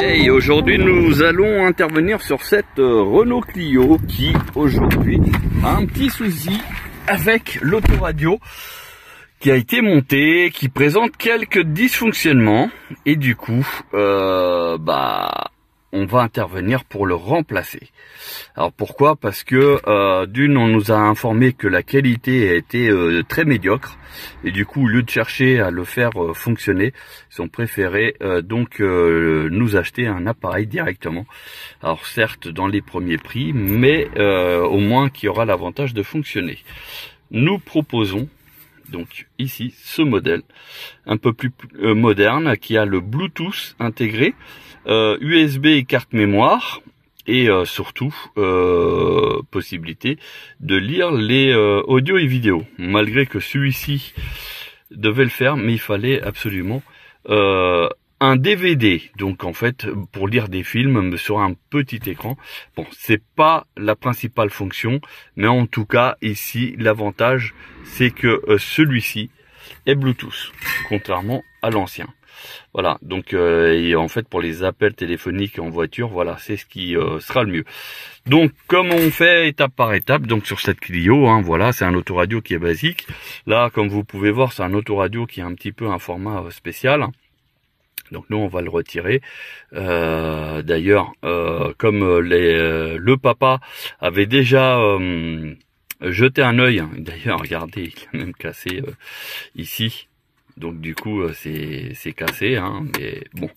Et aujourd'hui nous allons intervenir sur cette Renault Clio qui aujourd'hui a un petit souci avec l'autoradio qui a été montée, qui présente quelques dysfonctionnements et du coup on va intervenir pour le remplacer. Alors pourquoi? Parce que d'une, on nous a informé que la qualité a été très médiocre et du coup au lieu de chercher à le faire fonctionner, ils ont préféré nous acheter un appareil directement. Alors certes dans les premiers prix, mais au moins qui aura l'avantage de fonctionner. Nous proposons donc ici ce modèle un peu plus moderne qui a le Bluetooth intégré, USB et carte mémoire et surtout possibilité de lire les audio et vidéos, malgré que celui-ci devait le faire, mais il fallait absolument un DVD, donc en fait pour lire des films sur un petit écran. Bon, c'est pas la principale fonction, mais en tout cas ici l'avantage c'est que celui-ci est Bluetooth, contrairement à l'ancien. Voilà, donc et en fait pour les appels téléphoniques en voiture, voilà, c'est ce qui sera le mieux. Donc comme on fait étape par étape, donc sur cette Clio, voilà, c'est un autoradio qui est basique. Là, comme vous pouvez voir, c'est un autoradio qui a un petit peu un format spécial. Donc nous on va le retirer. D'ailleurs, comme le papa avait déjà jeté un œil, d'ailleurs regardez, il a même cassé ici. Donc du coup c'est cassé, mais bon,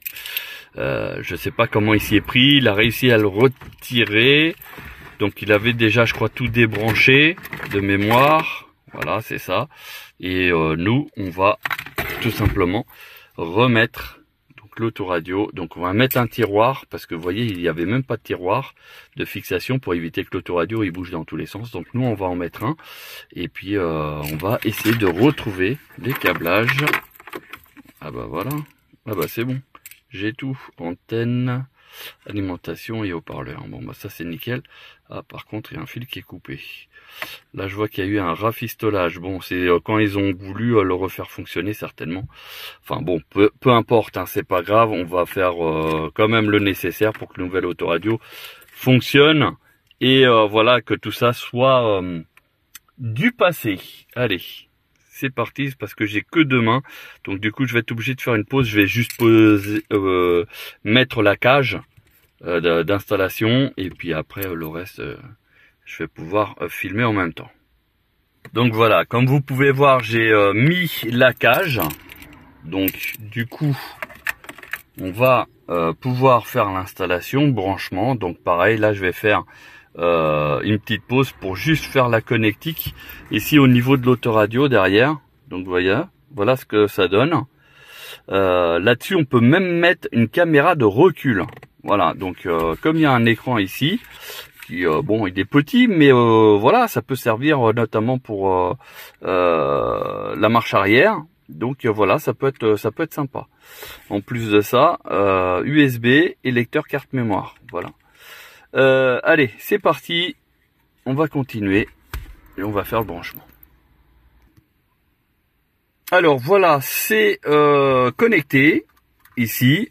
je sais pas comment il s'y est pris. Il a réussi à le retirer. Donc il avait déjà, je crois, tout débranché de mémoire. Voilà, c'est ça. Et nous, on va tout simplement remettre l'autoradio. Donc on va mettre un tiroir parce que vous voyez il n'y avait même pas de tiroir de fixation pour éviter que l'autoradio il bouge dans tous les sens. Donc nous on va en mettre un et puis on va essayer de retrouver les câblages. Ah bah voilà, ah bah c'est bon, j'ai tout, antenne, alimentation et haut-parleur. Bon bah ça c'est nickel. Ah par contre il y a un fil qui est coupé. Là je vois qu'il y a eu un rafistolage. Bon c'est quand ils ont voulu le refaire fonctionner certainement. Enfin bon, peu importe, c'est pas grave. On va faire quand même le nécessaire pour que le nouvel autoradio fonctionne. Et voilà, que tout ça soit du passé. Allez, c'est parti parce que j'ai que deux mains. Donc du coup je vais être obligé de faire une pause. Je vais juste mettre la cage d'installation. Et puis après le reste... je vais pouvoir filmer en même temps. Donc voilà, comme vous pouvez voir, j'ai mis la cage. Donc du coup, on va pouvoir faire l'installation, branchement. Donc pareil, là je vais faire une petite pause pour juste faire la connectique. Ici au niveau de l'autoradio derrière. Donc voilà ce que ça donne. Là-dessus, on peut même mettre une caméra de recul. Voilà, donc comme il y a un écran ici, bon, il est petit, mais voilà, ça peut servir notamment pour la marche arrière. Donc voilà, ça peut être sympa. En plus de ça, USB et lecteur carte mémoire. Voilà. Allez, c'est parti. On va continuer et on va faire le branchement. Alors voilà, c'est connecté ici.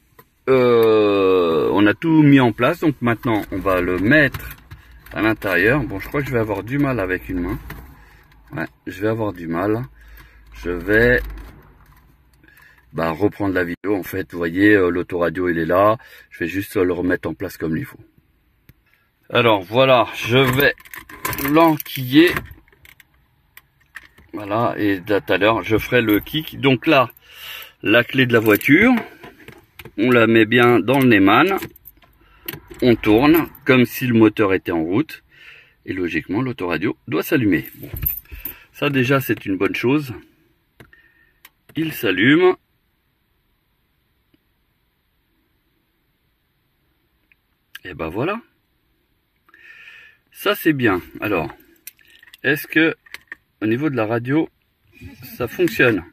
On a tout mis en place, donc maintenant on va le mettre à l'intérieur. Bon, je crois que je vais avoir du mal avec une main. Ouais, je vais avoir du mal. Je vais reprendre la vidéo. En fait, vous voyez, l'autoradio il est là. Je vais juste le remettre en place comme il faut. Alors voilà, je vais l'enquiller. Voilà, et tout à l'heure je ferai le kick. Donc là, la clé de la voiture, on la met bien dans le Neumann. On tourne comme si le moteur était en route et logiquement l'autoradio doit s'allumer. Bon, ça déjà c'est une bonne chose. Il s'allume. Et ben voilà. Ça c'est bien. Alors, est-ce que au niveau de la radio, ça fonctionne?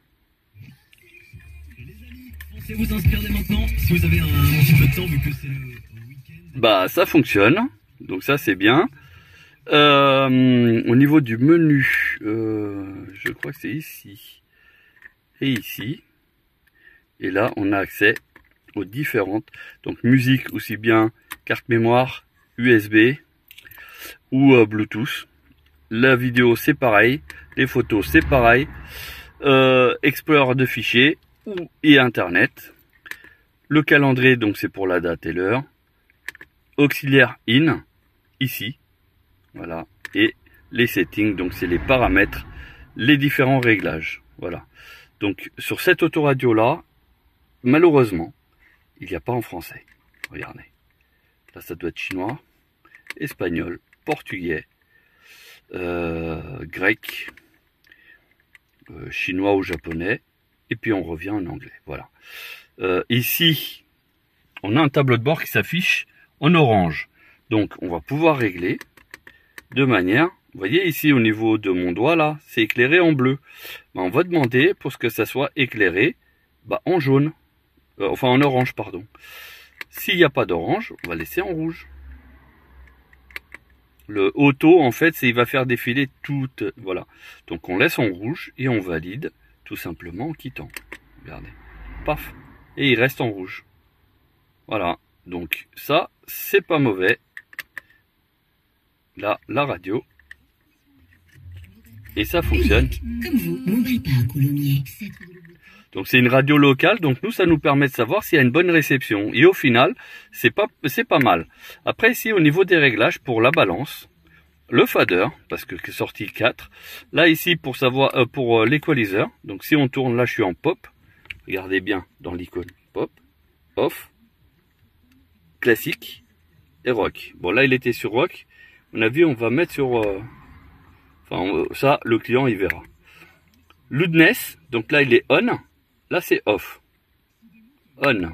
Vous inscrire dès maintenant si vous avez un petit peu de temps vu que c'est le week-end. Ça fonctionne, donc ça c'est bien. Au niveau du menu, je crois que c'est ici et ici. Et là on a accès aux différentes. Donc musique aussi bien carte mémoire, USB ou Bluetooth. La vidéo c'est pareil, les photos c'est pareil, explorer de fichiers et internet. Le calendrier donc c'est pour la date et l'heure. Auxiliaire in ici, voilà, et les settings donc c'est les paramètres, les différents réglages. Voilà. Donc sur cette autoradio là, malheureusement, il n'y a pas en français. Regardez. Là ça doit être chinois, espagnol, portugais, grec, chinois ou japonais, et puis on revient en anglais. Voilà. Ici, on a un tableau de bord qui s'affiche en orange. Donc on va pouvoir régler de manière, vous voyez ici au niveau de mon doigt là, c'est éclairé en bleu. Ben, on va demander pour ce que ça soit éclairé en jaune, enfin en orange pardon. S'il n'y a pas d'orange, on va laisser en rouge. Le auto en fait, il va faire défiler toute, voilà. Donc on laisse en rouge et on valide tout simplement en quittant. Regardez, paf, et il reste en rouge. Voilà, donc ça c'est pas mauvais. Là, la radio. Et ça fonctionne. Comme vous, mourrez pas, Coulommiers. Donc c'est une radio locale, donc nous ça nous permet de savoir s'il y a une bonne réception. Et au final, c'est pas mal. Après ici au niveau des réglages pour la balance, le fader, parce que c'est sorti 4. Là ici pour savoir pour l'équaliseur. Donc si on tourne là je suis en pop. Regardez bien dans l'icône pop, off, classique et rock. Bon là il était sur rock. À mon avis on va mettre sur ça le client il verra. Loudness, donc là il est on. Là c'est off. On.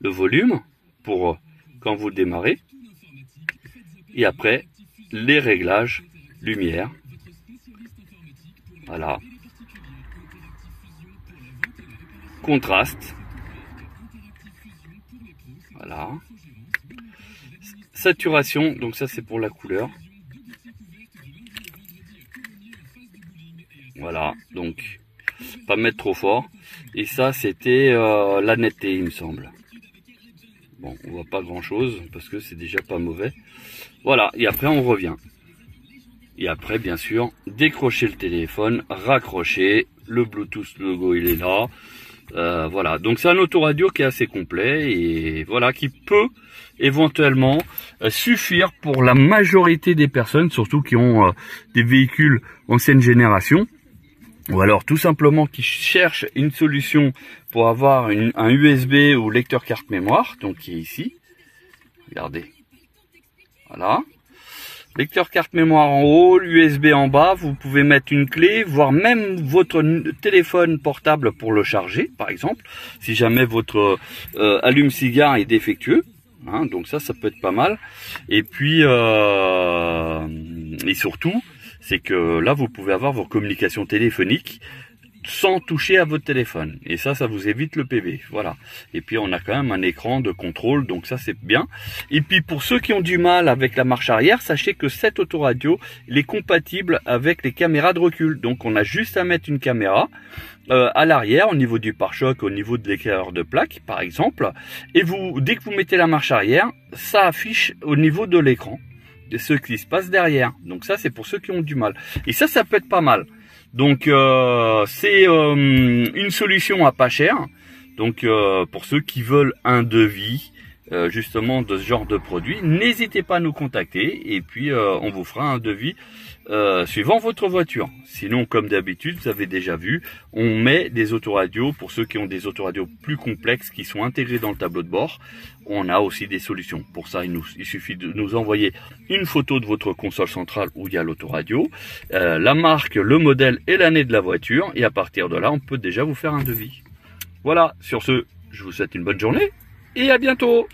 Le volume pour quand vous démarrez. Et après les réglages lumière. Voilà. Contraste. Voilà. Saturation, donc ça c'est pour la couleur. Voilà, donc pas mettre trop fort. Et ça c'était la netteté il me semble. Bon, on voit pas grand chose parce que c'est déjà pas mauvais. Voilà, et après on revient. Et après bien sûr, décrocher le téléphone, raccrocher, le Bluetooth logo il est là. Voilà, donc c'est un autoradio qui est assez complet et voilà, qui peut éventuellement suffire pour la majorité des personnes, surtout qui ont des véhicules ancienne génération. Ou alors tout simplement qui cherchent une solution pour avoir un USB ou lecteur carte mémoire, donc qui est ici. Regardez. Voilà. Lecteur carte mémoire en haut, USB en bas, vous pouvez mettre une clé, voire même votre téléphone portable pour le charger, par exemple, si jamais votre allume-cigare est défectueux. Hein, donc ça peut être pas mal. Et puis, et surtout, c'est que là, vous pouvez avoir vos communications téléphoniques sans toucher à votre téléphone. Et ça vous évite le PV. Voilà. Et puis, on a quand même un écran de contrôle, donc ça, c'est bien. Et puis, pour ceux qui ont du mal avec la marche arrière, sachez que cet autoradio, il est compatible avec les caméras de recul. Donc, on a juste à mettre une caméra à l'arrière, au niveau du pare-choc, au niveau de l'éclaireur de plaque, par exemple. Et dès que vous mettez la marche arrière, ça affiche au niveau de l'écran de ce qui se passe derrière. Donc ça c'est pour ceux qui ont du mal. Et ça peut être pas mal. Donc c'est une solution à pas cher. Donc pour ceux qui veulent un devis justement de ce genre de produit, n'hésitez pas à nous contacter et puis on vous fera un devis suivant votre voiture. Sinon, comme d'habitude, vous avez déjà vu, on met des autoradios pour ceux qui ont des autoradios plus complexes qui sont intégrés dans le tableau de bord. On a aussi des solutions. Pour ça, il suffit de nous envoyer une photo de votre console centrale où il y a l'autoradio, la marque, le modèle et l'année de la voiture. Et à partir de là, on peut déjà vous faire un devis. Voilà, sur ce, je vous souhaite une bonne journée et à bientôt.